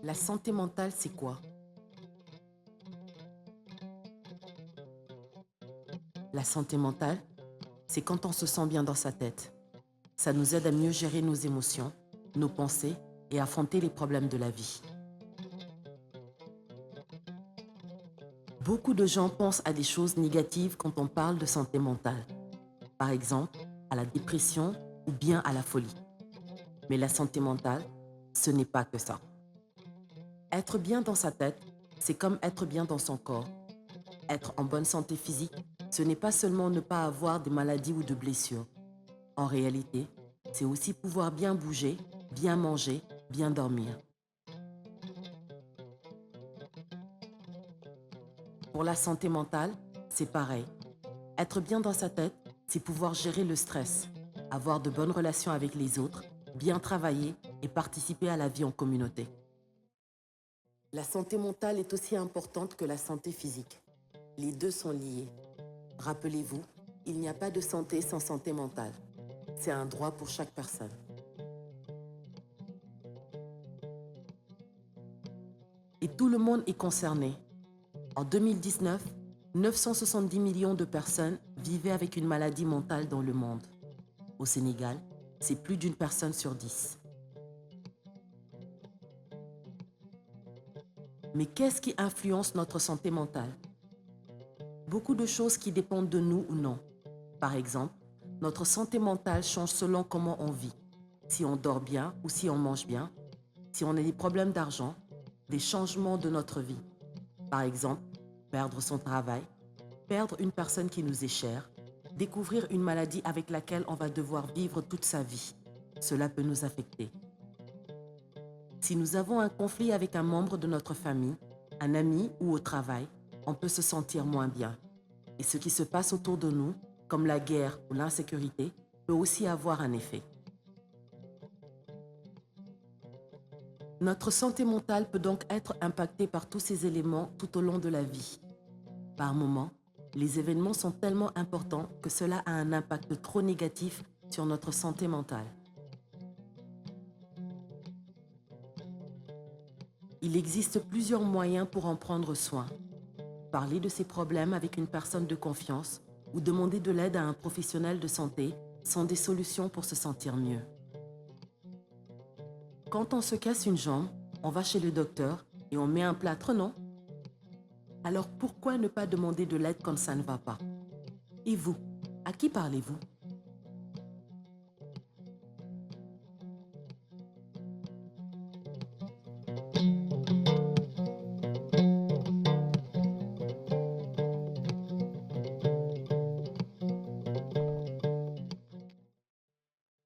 La santé mentale, c'est quoi? La santé mentale, c'est quand on se sent bien dans sa tête. Ça nous aide à mieux gérer nos émotions, nos pensées et affronter les problèmes de la vie. Beaucoup de gens pensent à des choses négatives quand on parle de santé mentale. Par exemple, à la dépression ou bien à la folie. Mais la santé mentale, ce n'est pas que ça. Être bien dans sa tête, c'est comme être bien dans son corps. Être en bonne santé physique, ce n'est pas seulement ne pas avoir de maladies ou de blessures. En réalité, c'est aussi pouvoir bien bouger, bien manger, bien dormir. Pour la santé mentale, c'est pareil. Être bien dans sa tête, c'est pouvoir gérer le stress, avoir de bonnes relations avec les autres, bien travailler et participer à la vie en communauté. La santé mentale est aussi importante que la santé physique. Les deux sont liés. Rappelez-vous, il n'y a pas de santé sans santé mentale. C'est un droit pour chaque personne. Et tout le monde est concerné. En 2019, 970 millions de personnes vivaient avec une maladie mentale dans le monde. Au Sénégal, c'est plus d'une personne sur 10. Mais qu'est-ce qui influence notre santé mentale? Beaucoup de choses qui dépendent de nous ou non. Par exemple, notre santé mentale change selon comment on vit. Si on dort bien ou si on mange bien, si on a des problèmes d'argent, des changements de notre vie. Par exemple, perdre son travail, perdre une personne qui nous est chère, découvrir une maladie avec laquelle on va devoir vivre toute sa vie. Cela peut nous affecter. Si nous avons un conflit avec un membre de notre famille, un ami ou au travail, on peut se sentir moins bien. Et ce qui se passe autour de nous, comme la guerre ou l'insécurité, peut aussi avoir un effet. Notre santé mentale peut donc être impactée par tous ces éléments tout au long de la vie. Par moments, les événements sont tellement importants que cela a un impact trop négatif sur notre santé mentale. Il existe plusieurs moyens pour en prendre soin. Parler de ces problèmes avec une personne de confiance ou demander de l'aide à un professionnel de santé sont des solutions pour se sentir mieux. Quand on se casse une jambe, on va chez le docteur et on met un plâtre, non? Alors pourquoi ne pas demander de l'aide quand ça ne va pas? Et vous, à qui parlez-vous?